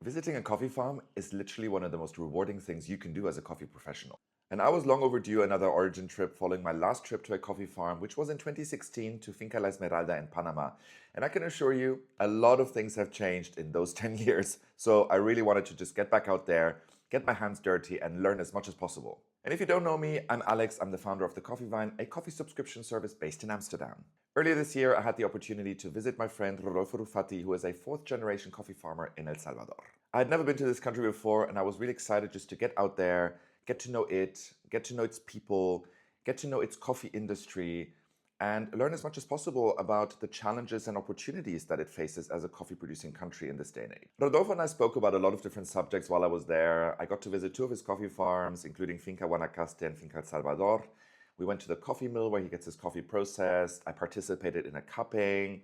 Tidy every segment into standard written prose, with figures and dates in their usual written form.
Visiting a coffee farm is literally one of the most rewarding things you can do as a coffee professional. And I was long overdue another origin trip following my last trip to a coffee farm, which was in 2016 to Finca La Esmeralda in Panama. And I can assure you, a lot of things have changed in those 10 years. So I really wanted to just get back out there, get my hands dirty, and learn as much as possible. And if you don't know me, I'm Alex. I'm the founder of The Coffee Vine, a coffee subscription service based in Amsterdam. Earlier this year, I had the opportunity to visit my friend Rodolfo Rufatti, who is a fourth-generation coffee farmer in El Salvador. I had never been to this country before, and I was really excited just to get out there, get to know it, get to know its people, get to know its coffee industry, and learn as much as possible about the challenges and opportunities that it faces as a coffee-producing country in this day and age. Rodolfo and I spoke about a lot of different subjects while I was there. I got to visit 2 of his coffee farms, including Finca Guanacaste and Finca Salvador. We went to the coffee mill where he gets his coffee processed. I participated in a cupping.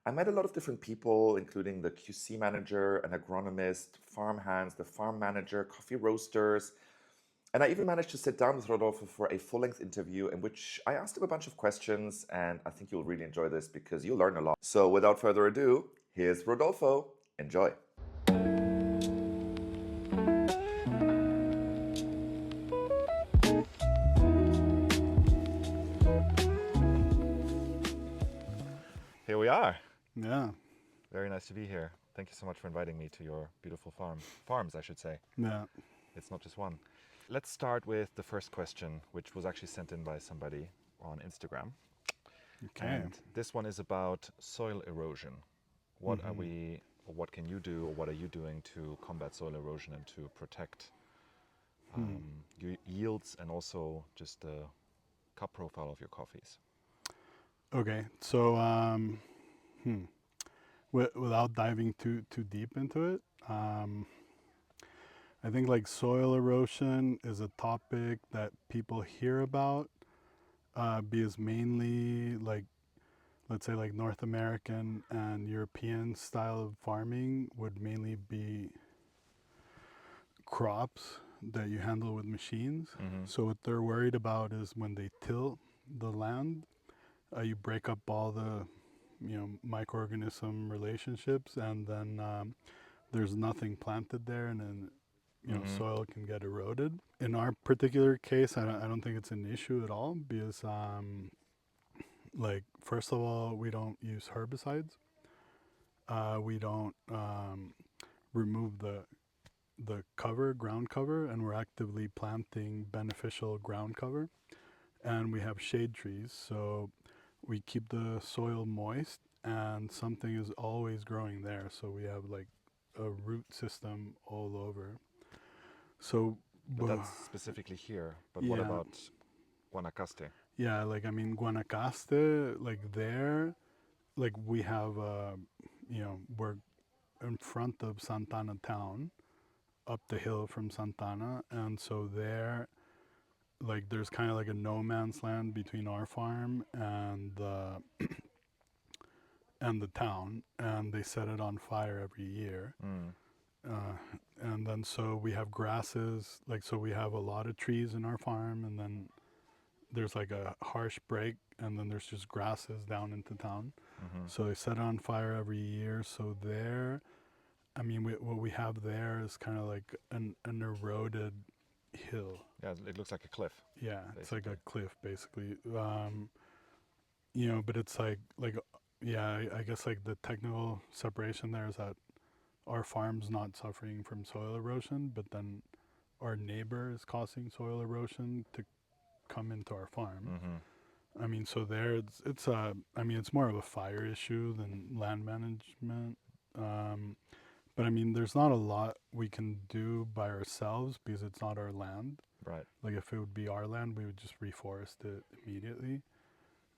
I met a lot of different people, including the QC manager, an agronomist, farm hands, the farm manager, coffee roasters. And I even managed to sit down with Rodolfo for a full-length interview in which I asked him a bunch of questions, and I think you'll really enjoy this because you'll learn a lot. So without further ado, here's Rodolfo. Enjoy. Here we are. Yeah. Very nice to be here. Thank you so much for inviting me to your beautiful farms, I should say. Yeah. It's not just one. Let's start with the first question, which was actually sent in by somebody on Instagram. Okay. And this one is about soil erosion. What are we, or what can you do, or what are you doing to combat soil erosion and to protect your yields and also just the cup profile of your coffees? Okay. So, without diving too deep into it, I think like soil erosion is a topic that people hear about, because mainly like, let's say like North American and European style of farming would mainly be crops that you handle with machines. So what they're worried about is when they till the land, you break up all the microorganism relationships, and then there's nothing planted there, and then soil can get eroded. In our particular case, I don't think it's an issue at all because like first of all, we don't use herbicides. We don't remove the ground cover, and we're actively planting beneficial ground cover, and we have shade trees, so we keep the soil moist and something is always growing there, so we have like a root system all over. So But that's specifically here. But what yeah, about Guanacaste? yeah, like I mean Guanacaste, like there, like we have we're in front of Santana town, up the hill from Santana, and so there, like there's kind of like a no man's land between our farm and the town, and they set it on fire every year. And then so we have grasses, like so we have a lot of trees in our farm, and then there's like a harsh break, and then there's just grasses down into town. So they set it on fire every year. So there, I mean, what we have there is kind of like an eroded hill. Yeah, it looks like a cliff. Yeah, it's like Basically. a cliff, basically. But it's like yeah, I guess like the technical separation there is that our farm's not suffering from soil erosion, but then our neighbor is causing soil erosion to come into our farm. I mean, so there it's I mean, it's more of a fire issue than land management. But I mean, there's not a lot we can do by ourselves because it's not our land. Right. Like if it would be our land, we would just reforest it immediately.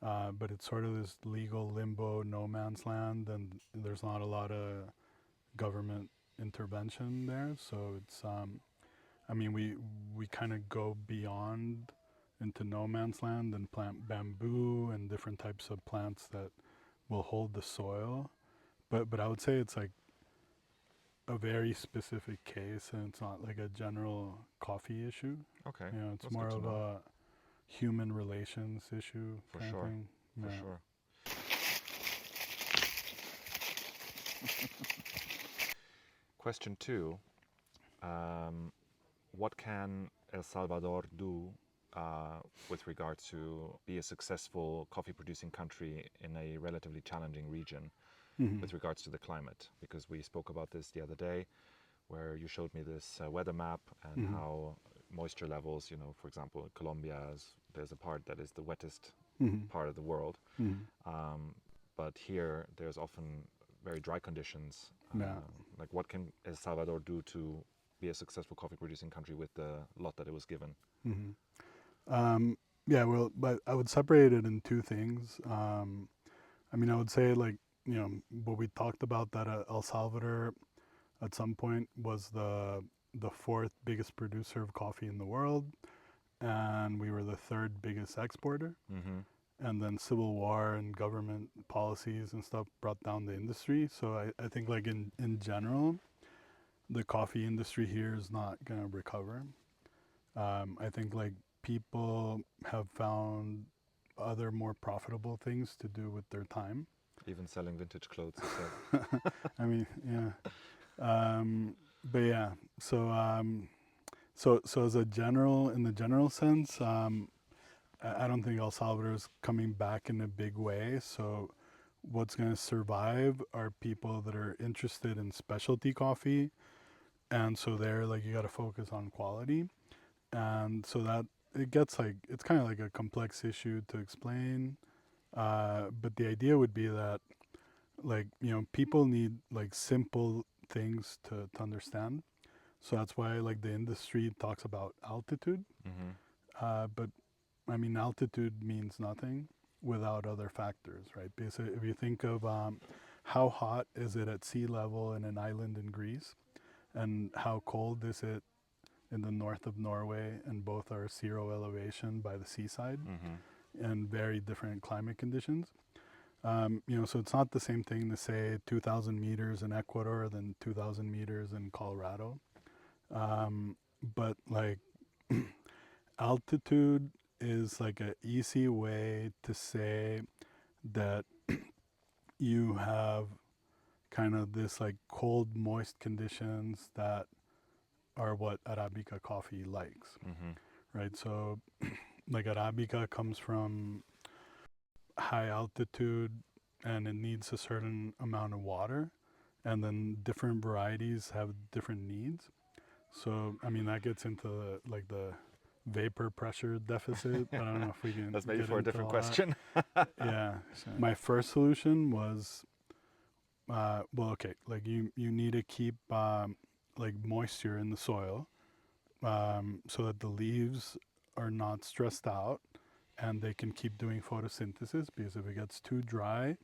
But it's sort of this legal limbo, no man's land, and there's not a lot of government intervention there. So it's, I mean, we kind of go beyond into no man's land and plant bamboo and different types of plants that will hold the soil. But I would say it's like a very specific case, and it's not like a general coffee issue. Okay. It's That's more good to of know. a human relations issue For kind sure. of thing. For Yeah. sure. question 2, what can El Salvador do with regards to be a successful coffee producing country in a relatively challenging region with regards to the climate? Because we spoke about this the other day, where you showed me this weather map and how moisture levels, for example, Colombia, there's a part that is the wettest part of the world. But here, there's often very dry conditions. Like, what can El Salvador do to be a successful coffee producing country with the lot that it was given? Yeah, well, but I would separate it in two things. I mean, I would say, like, what we talked about, that El Salvador at some point was the fourth biggest producer of coffee in the world, and we were the third biggest exporter. And then civil war and government policies and stuff brought down the industry. So I think, like, in general, the coffee industry here is not going to recover. I think, like, people have found other more profitable things to do with their time. Even selling vintage clothes, you said. I mean, yeah. But yeah, so as a general, in the general sense, I don't think El Salvador is coming back in a big way. So what's going to survive are people that are interested in specialty coffee, and so there, like, you got to focus on quality, and so that it gets, like, it's kind of like a complex issue to explain. But the idea would be that, like, people need, like, simple things to understand. So that's why, like, the industry talks about altitude. But I mean, altitude means nothing without other factors, right? Because if you think of how hot is it at sea level in an island in Greece, and how cold is it in the north of Norway, and both are 0 elevation by the seaside, and very different climate conditions. So it's not the same thing to say 2,000 meters in Ecuador than 2,000 meters in Colorado. But, like, altitude is, like, an easy way to say that you have kind of this, like, cold, moist conditions that are what Arabica coffee likes, right? So, like, Arabica comes from high altitude, and it needs a certain amount of water, and then different varieties have different needs. So, I mean, that gets into the vapor pressure deficit, but I don't know if we can. That's maybe get for a into different all question. Yeah. So my first solution was, well, okay, like, you need to keep like, moisture in the soil, so that the leaves are not stressed out and they can keep doing photosynthesis, because if it gets too dry,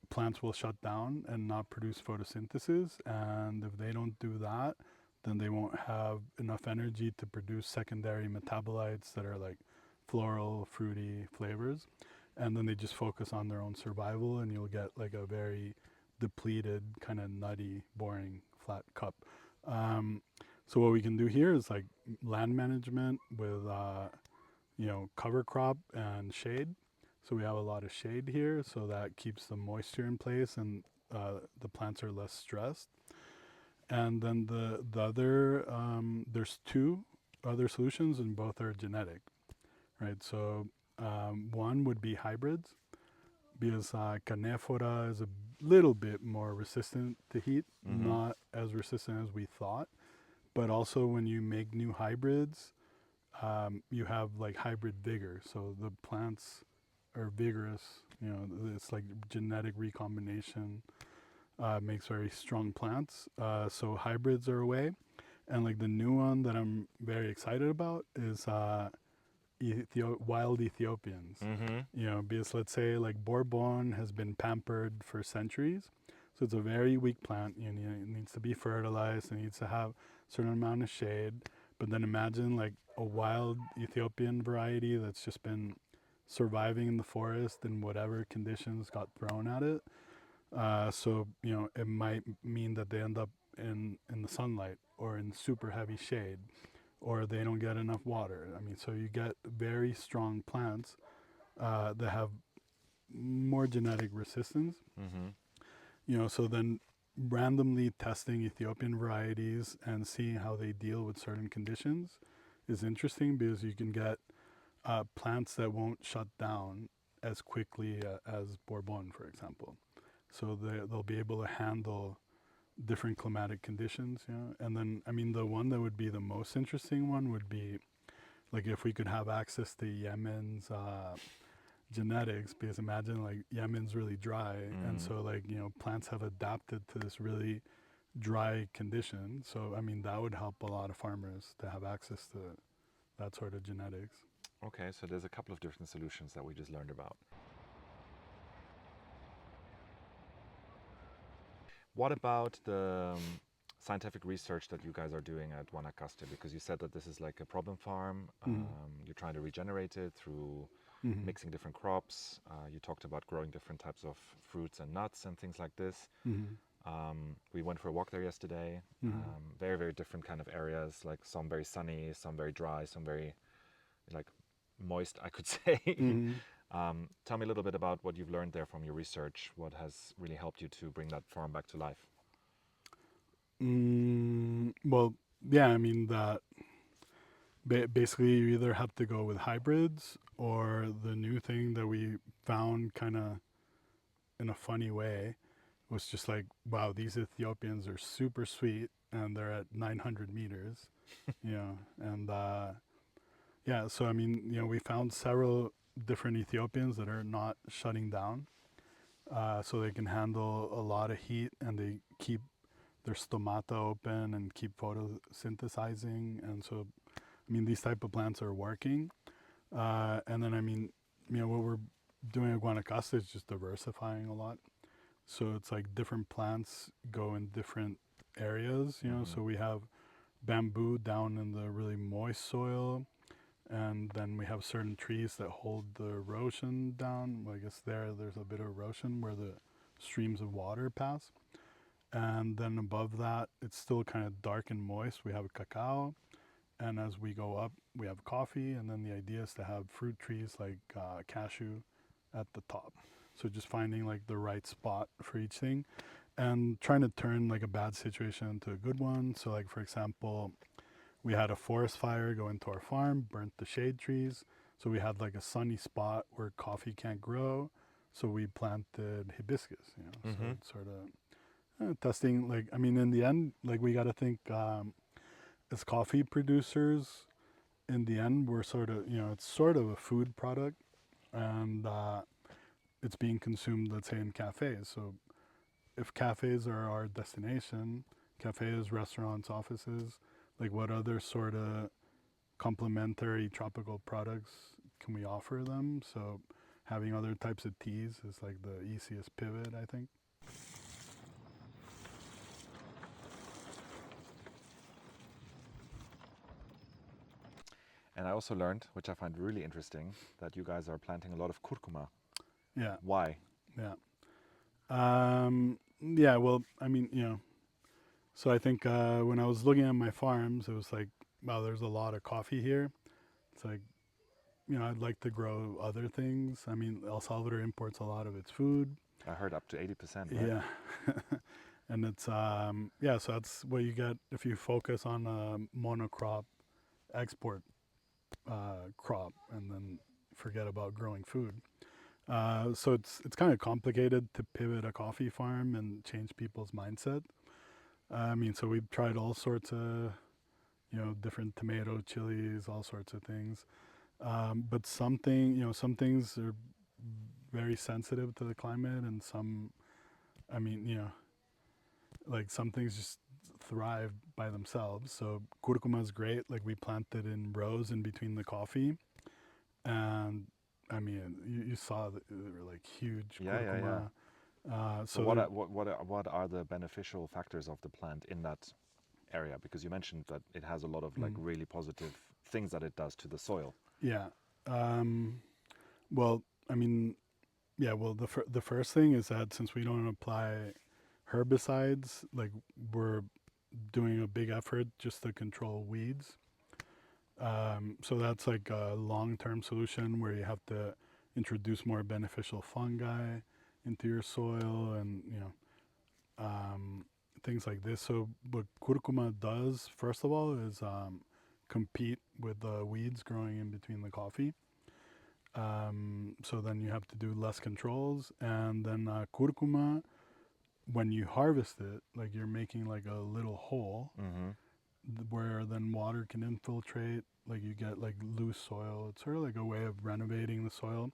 plants will shut down and not produce photosynthesis, and if they don't do that, then they won't have enough energy to produce secondary metabolites that are, like, floral, fruity flavors, and then they just focus on their own survival, and you'll get, like, a very depleted, kind of nutty, boring, flat cup. So what we can do here is, like, land management with cover crop and shade. So we have a lot of shade here, so that keeps the moisture in place, and the plants are less stressed. And then the other, there's two other solutions, and both are genetic, right? So one would be hybrids, because Canephora is a little bit more resistant to heat, not as resistant as we thought. But also, when you make new hybrids, you have, like, hybrid vigor. So the plants are vigorous. It's like genetic recombination makes very strong plants. So hybrids are a way. And, like, the new one that I'm very excited about is wild Ethiopians. Because, let's say, like, Bourbon has been pampered for centuries. So it's a very weak plant. It needs to be fertilized. It needs to have a certain amount of shade. But then imagine, like, a wild Ethiopian variety that's just been surviving in the forest in whatever conditions got thrown at it. So, it might mean that they end up in the sunlight or in super heavy shade, or they don't get enough water. I mean, so you get very strong plants that have more genetic resistance. So then randomly testing Ethiopian varieties and seeing how they deal with certain conditions is interesting because you can get plants that won't shut down as quickly as Bourbon, for example. So they'll be able to handle different climatic conditions, you know. And then, I mean, the one that would be the most interesting one would be like if we could have access to Yemen's genetics, because imagine like Yemen's really dry, and so like plants have adapted to this really dry condition. So I mean that would help a lot of farmers to have access to that sort of genetics. Okay, so there's a couple of different solutions that we just learned about. What about the scientific research that you guys are doing at Guanacaste? Because you said that this is like a problem farm. You're trying to regenerate it through mixing different crops. You talked about growing different types of fruits and nuts and things like this. We went for a walk there yesterday. Very, very different kind of areas, like some very sunny, some very dry, some very like moist, I could say. Tell me a little bit about what you've learned there from your research. What has really helped you to bring that farm back to life? Well, yeah, I mean that basically you either have to go with hybrids, or the new thing that we found kind of in a funny way was just like, wow, these Ethiopians are super sweet and they're at 900 meters, and yeah, so I mean, we found several different Ethiopians that are not shutting down, so they can handle a lot of heat and they keep their stomata open and keep photosynthesizing, and so I mean these type of plants are working, and then I mean, what we're doing at Guanacaste is just diversifying a lot. So it's like different plants go in different areas, So we have bamboo down in the really moist soil, and then we have certain trees that hold the erosion down. Well, I guess there's a bit of erosion where the streams of water pass. And then above that, it's still kind of dark and moist. We have cacao, and as we go up, we have coffee. And then the idea is to have fruit trees like cashew at the top. So just finding like the right spot for each thing, and trying to turn like a bad situation into a good one. So like for example, we had a forest fire go into our farm, burnt the shade trees. So we had like a sunny spot where coffee can't grow. So we planted hibiscus, So it's sort of testing. Like, I mean, in the end, like we got to think as coffee producers, in the end, we're sort of, it's sort of a food product, and it's being consumed, let's say, in cafes. So if cafes are our destination, cafes, restaurants, offices, like what other sort of complementary tropical products can we offer them? So having other types of teas is like the easiest pivot, I think. And I also learned, which I find really interesting, that you guys are planting a lot of curcuma. Yeah, Why? yeah. Yeah, well, I mean, so I think when I was looking at my farms, it was like, wow, there's a lot of coffee here. It's like, I'd like to grow other things. I mean, El Salvador imports a lot of its food. I heard up to 80%, right? Yeah. And it's, yeah, so that's what you get if you focus on a monocrop export crop and then forget about growing food. So it's kind of complicated to pivot a coffee farm and change people's mindset. I mean, so we've tried all sorts of, different tomato, chilies, all sorts of things. But some things are very sensitive to the climate, and some, I mean, like some things just thrive by themselves. So curcuma is great. Like we planted in rows in between the coffee, and I mean, you saw that they were like huge Yeah, yeah, yeah. curcuma. So what are the beneficial factors of the plant in that area? Because you mentioned that it has a lot of like really positive things that it does to the soil. Yeah. Well, I mean, yeah. Well, the first thing is that since we don't apply herbicides, like we're doing a big effort just to control weeds. So that's like a long-term solution where you have to introduce more beneficial fungi into your soil, and things like this. So what curcuma does, first of all, is compete with the weeds growing in between the coffee. So then you have to do less controls, and then curcuma, when you harvest it, like you're making like a little hole Mm-hmm. where then water can infiltrate. Like you get like loose soil. It's sort of like a way of renovating the soil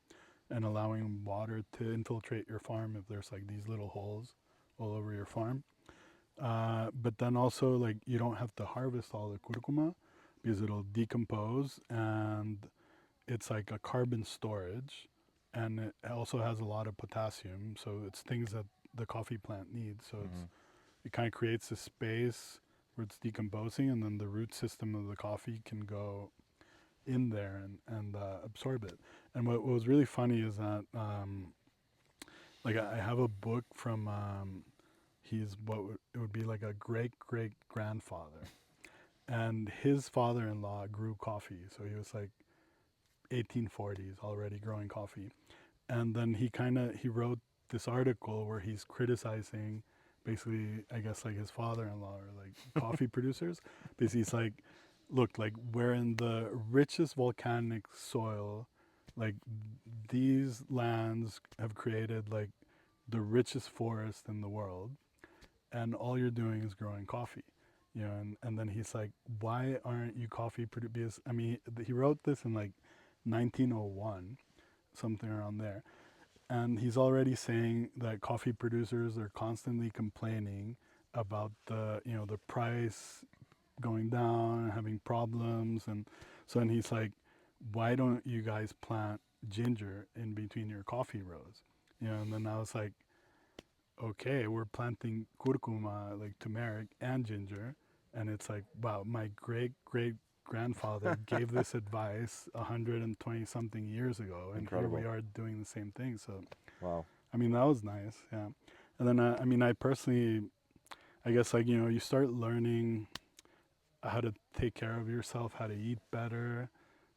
and allowing water to infiltrate your farm if there's like these little holes all over your farm. But then also like you don't have to harvest all the curcuma because it'll decompose, and it's like a carbon storage, and it also has a lot of potassium. So it's things that the coffee plant needs. So Mm-hmm. it kind of creates a space where it's decomposing, and then the root system of the coffee can go in there and absorb it. And what was really funny is that like I have a book from he's it would be like a great great grandfather, and his father-in-law grew coffee, so he was like 1840s already growing coffee. And then he wrote this article where he's criticizing basically, I guess, like his father-in-law or like coffee producers, because he's like, look, like we're in the richest volcanic soil, like these lands have created like the richest forest in the world, and all you're doing is growing coffee, and then he's like, why aren't you coffee producers? I mean, he wrote this in like 1901, something around there, and he's already saying that coffee producers are constantly complaining about the price going down, having problems, and so and he's like, why don't you guys plant ginger in between your coffee rows? And then I was like, okay, we're planting curcuma, like turmeric and ginger, and it's like, wow, my great great grandfather gave this advice 120 something years ago, and here we Incredible. are doing the same thing. So Wow. I mean, that was nice, yeah. And then I mean, I personally, I guess, like, you start learning how to take care of yourself, how to eat better.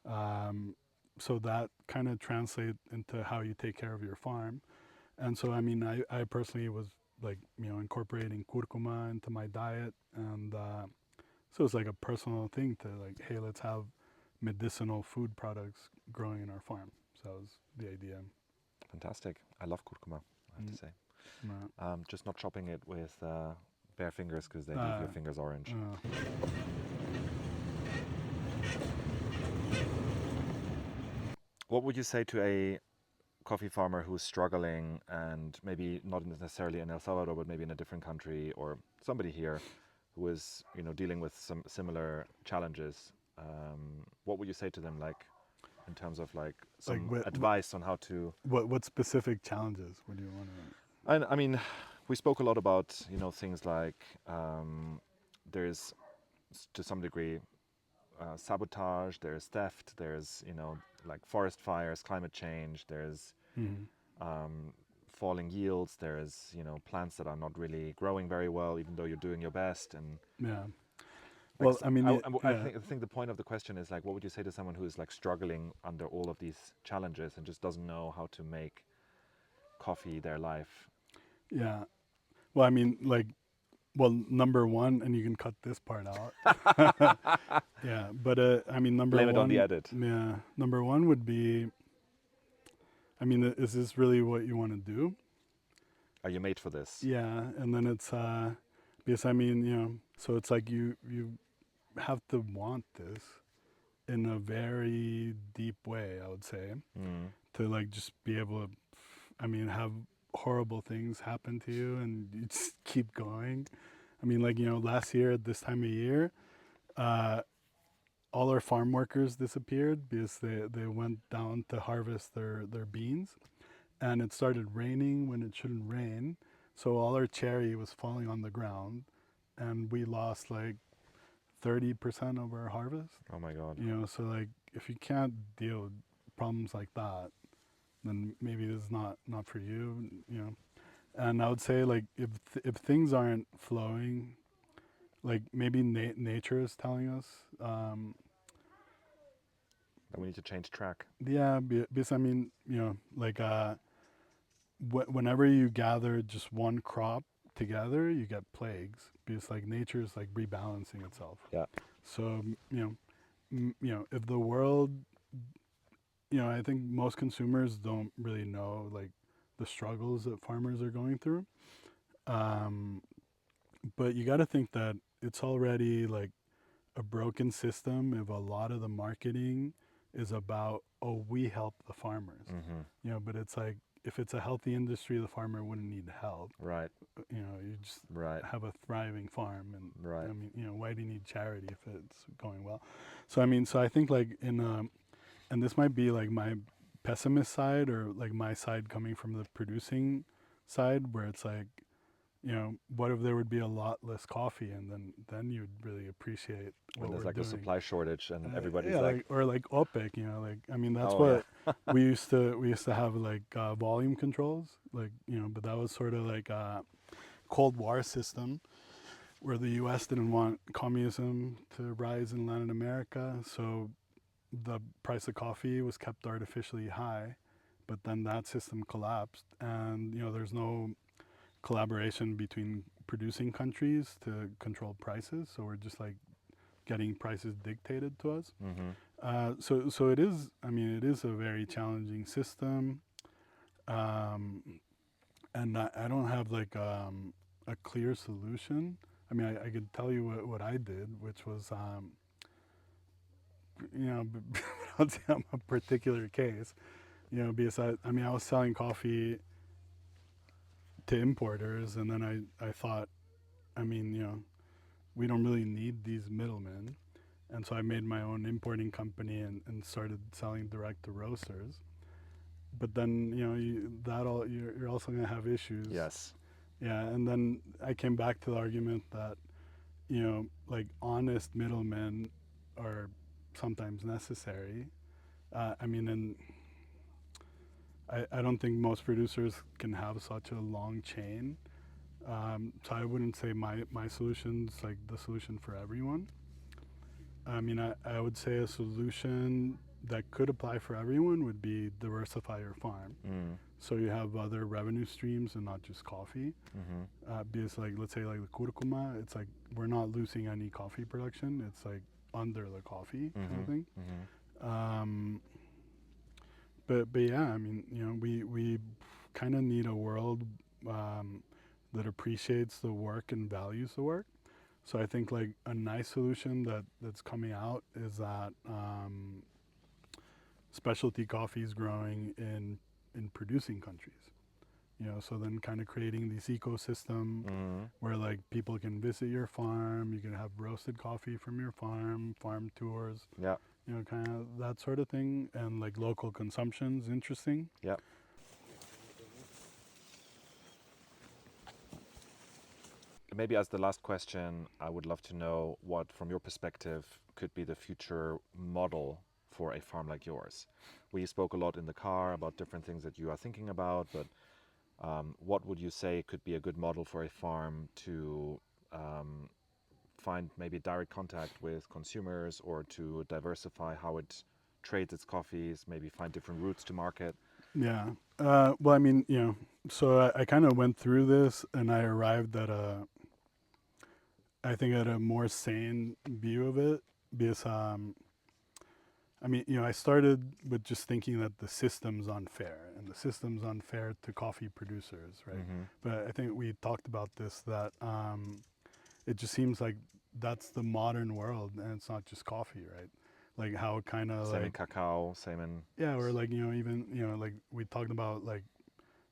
Um, so that kind of translates into how you take care of your farm. And so, I mean, I personally was like, incorporating curcuma into my diet. And so it's like a personal thing to like, hey, let's have medicinal food products growing in our farm. So that was the idea. Fantastic. I love curcuma, I have to Mm, say. no. Just not chopping it with bare fingers because they leave Uh, your fingers orange. uh, What would you say to a coffee farmer who's struggling and maybe not necessarily in El Salvador, but maybe in a different country, or somebody here who is, dealing with some similar challenges? What would you say to them, like in terms of like like some advice on how to? what specific challenges would you want to? I mean, we spoke a lot about things like there's to some degree sabotage, there's theft, there's like forest fires, climate change, there's Mm-hmm. falling yields, there's plants that are not really growing very well, even though you're doing your best, and Yeah. like Well, I mean, yeah, I think the point of the question is like, what would you say to someone who is like struggling under all of these challenges and just doesn't know how to make coffee their life? yeah. Well, I mean, like, well, number one, and you can cut this part out. Yeah, but I mean, Blame it on the edit. number one would be, I mean, is this really what you want to do? Are you made for this? Yeah, and then it's because I mean, so it's like you have to want this in a very deep way, I would say, Mm. to like just be able to, I mean, have horrible things happen to you and you just keep going. I mean, like, last year at this time of year, uh, all our farm workers disappeared because they went down to harvest their beans, and it started raining when it shouldn't rain. So all our cherry was falling on the ground, and we lost like 30% of our harvest. Oh my God. So like if you can't deal with problems like that, then maybe this is not for you. And I would say like if things aren't flowing, like maybe nature is telling us, Then we need to change track. yeah, because I mean, like whenever you gather just one crop, together, you get plagues because like nature is like rebalancing itself. Yeah. So if the world, I think most consumers don't really know like the struggles that farmers are going through. Um, but you got to think that it's already like a broken system if a lot of the marketing is about, oh, we help the farmers. But it's like if it's a healthy industry, the farmer wouldn't need help. Right. You just Right. have a thriving farm, and Right. I mean, why do you need charity if it's going well? So I mean, so I think like and this might be like my pessimist side or like my side coming from the producing side, where it's like, what if there would be a lot less coffee, and then you'd really appreciate When what there's we're like a doing. supply shortage and everybody's Yeah, like, or like OPEC, like I mean that's oh yeah. what we used to have like volume controls, like but that was sort of like a Cold War system where the U.S. didn't want communism to rise in Latin America, so the price of coffee was kept artificially high, but then that system collapsed, and there's no collaboration between producing countries to control prices, so we're just like getting prices dictated to us. So it is. I mean, it is a very challenging system, um, and I don't have like a clear solution. I mean, I could tell you what I did, which was, without saying a particular case, because I mean, I was selling coffee to importers, and then I thought, I mean, we don't really need these middlemen. And so I made my own importing company and started selling direct to roasters. But then, you're also going to have issues. Yes. Yeah. And then I came back to the argument that, like honest middlemen are sometimes necessary. I mean, and I don't think most producers can have such a long chain. So I wouldn't say my solution's like the solution for everyone. I mean, I would say a solution that could apply for everyone would be diversify your farm. So you have other revenue streams and not just coffee. Because like, let's say like the curcuma, it's like we're not losing any coffee production. It's like under the coffee kind of thing. But yeah, I mean, we kind of need a world that appreciates the work and values the work. So I think like a nice solution that's coming out is that specialty coffee is growing in producing countries. So then kind of creating this ecosystem where like people can visit your farm, you can have roasted coffee from your farm tours, Yeah. kind of that sort of thing, and like local consumption's interesting. Yeah. Maybe as the last question, I would love to know what, from your perspective, could be the future model for a farm like yours. We spoke a lot in the car about different things that you are thinking about, but what would you say could be a good model for a farm to find maybe direct contact with consumers, or to diversify how it trades its coffees, maybe find different routes to market? Yeah. Well, I mean, so I kind of went through this and I arrived at I think at a more sane view of it because, I mean, I started with just thinking that the system's unfair and the system's unfair to coffee producers, right? But I think we talked about this, that it just seems like that's the modern world and it's not just coffee, right? Like how kind of Same in like, cacao, same in... yeah, or like, even, like we talked about, like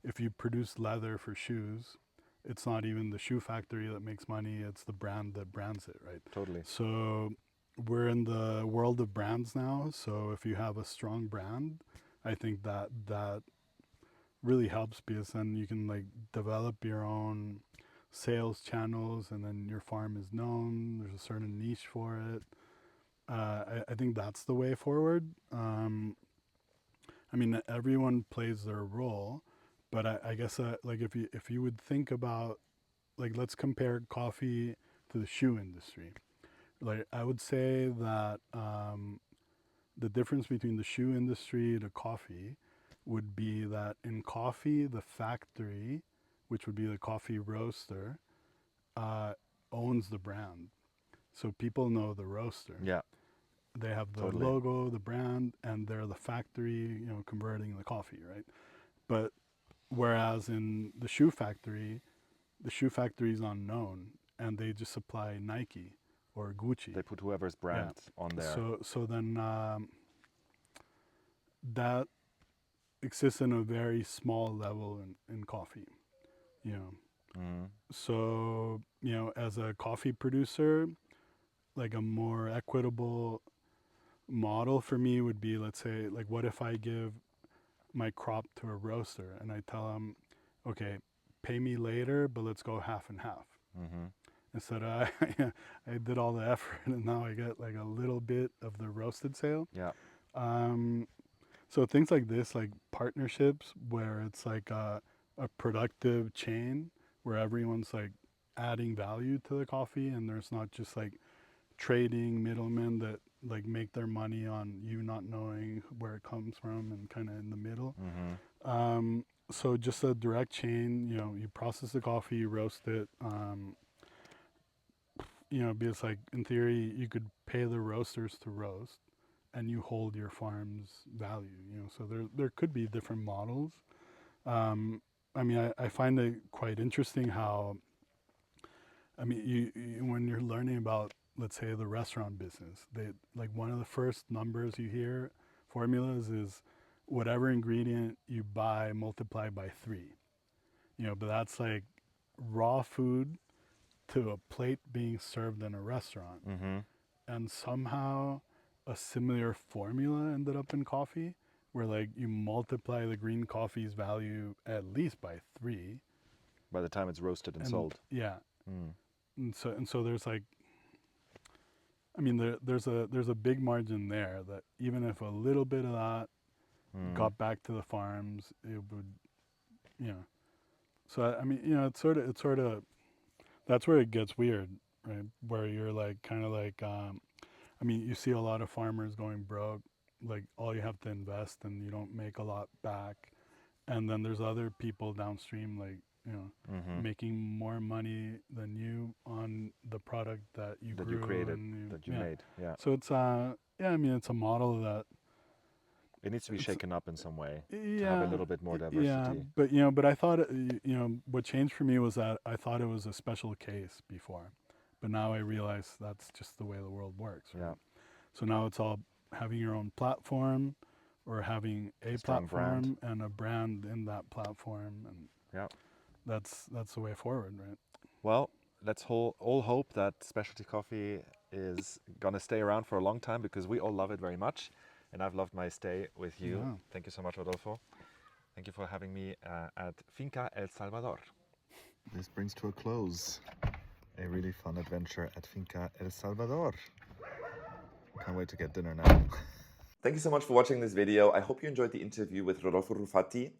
if you produce leather for shoes, it's not even the shoe factory that makes money, it's the brand that brands it, right? Totally. So we're in the world of brands now. So if you have a strong brand, I think that really helps, because then you can like develop your own sales channels, and then your farm is known. There's a certain niche for it. I think that's the way forward. I mean, everyone plays their role, but I guess like if you would think about, like, let's compare coffee to the shoe industry. Like I would say that the difference between the shoe industry to coffee would be that in coffee, the factory which would be the coffee roaster, owns the brand. So people know the roaster. Yeah, They have the totally. logo, the brand, and they're the factory, converting the coffee, right? But whereas in the shoe factory is unknown, and they just supply Nike or Gucci. They put whoever's Yeah. brand on there. So then that exists in a very small level in coffee, you know. Mm-hmm. So, as a coffee producer, like a more equitable model for me would be, let's say, like, what if I give my crop to a roaster and I tell them, okay, pay me later, but let's go half and half. Mm-hmm. Instead of I did all the effort and now I get like a little bit of the roasted sale. Yeah. So things like this, like partnerships where it's like a productive chain where everyone's like adding value to the coffee, and there's not just like trading middlemen that like make their money on you not knowing where it comes from and kind of in the middle. Mm-hmm. So just a direct chain, you process the coffee, you roast it, because like in theory you could pay the roasters to roast and you hold your farm's value, so there could be different models. I mean, I find it quite interesting how, I mean, you when you're learning about, let's say, the restaurant business, they like one of the first numbers you hear formulas is whatever ingredient you buy multiplied by 3. But that's like raw food to a plate being served in a restaurant. Mm-hmm. And somehow a similar formula ended up in coffee where like you multiply the green coffee's value at least by 3. By the time it's roasted and And sold. yeah. Mm. And so there's like, I mean, there's a big margin there that even if a little bit of that got back to the farms, it would, you know. So I mean, it's sort of that's where it gets weird, right? Where you're like kind of like, I mean, you see a lot of farmers going broke, like all you have to invest and you don't make a lot back, and then there's other people downstream like, Mm-hmm. making more money than you on the product that you That grew you created, and that you yeah. made. Yeah. So it's yeah, I mean, it's a model that It needs to be it's shaken up in some way to have a yeah, little bit more yeah, diversity. but I thought what changed for me was that I thought it was a special case before, but now I realize that's just the way the world works, right? Yeah. So now it's all having your own platform or having a A strong brand. platform and a brand in that platform, and Yeah. that's the way forward, right? Well, let's all hope that specialty coffee is gonna stay around for a long time because we all love it very much, and I've loved my stay with you. Yeah. Thank you so much, Rodolfo. Thank you for having me at Finca El Salvador. This brings to a close a really fun adventure at Finca El Salvador. Can't wait to get dinner now. Thank you so much for watching this video. I hope you enjoyed the interview with Rodolfo Rufatti.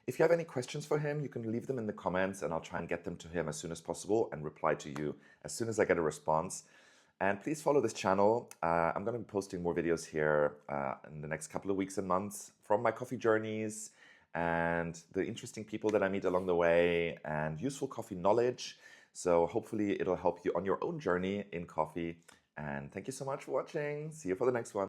If you have any questions for him, you can leave them in the comments and I'll try and get them to him as soon as possible and reply to you as soon as I get a response. And please follow this channel. I'm going to be posting more videos here in the next couple of weeks and months from my coffee journeys and the interesting people that I meet along the way and useful coffee knowledge. So hopefully it'll help you on your own journey in coffee. And thank you so much for watching. See you for the next one.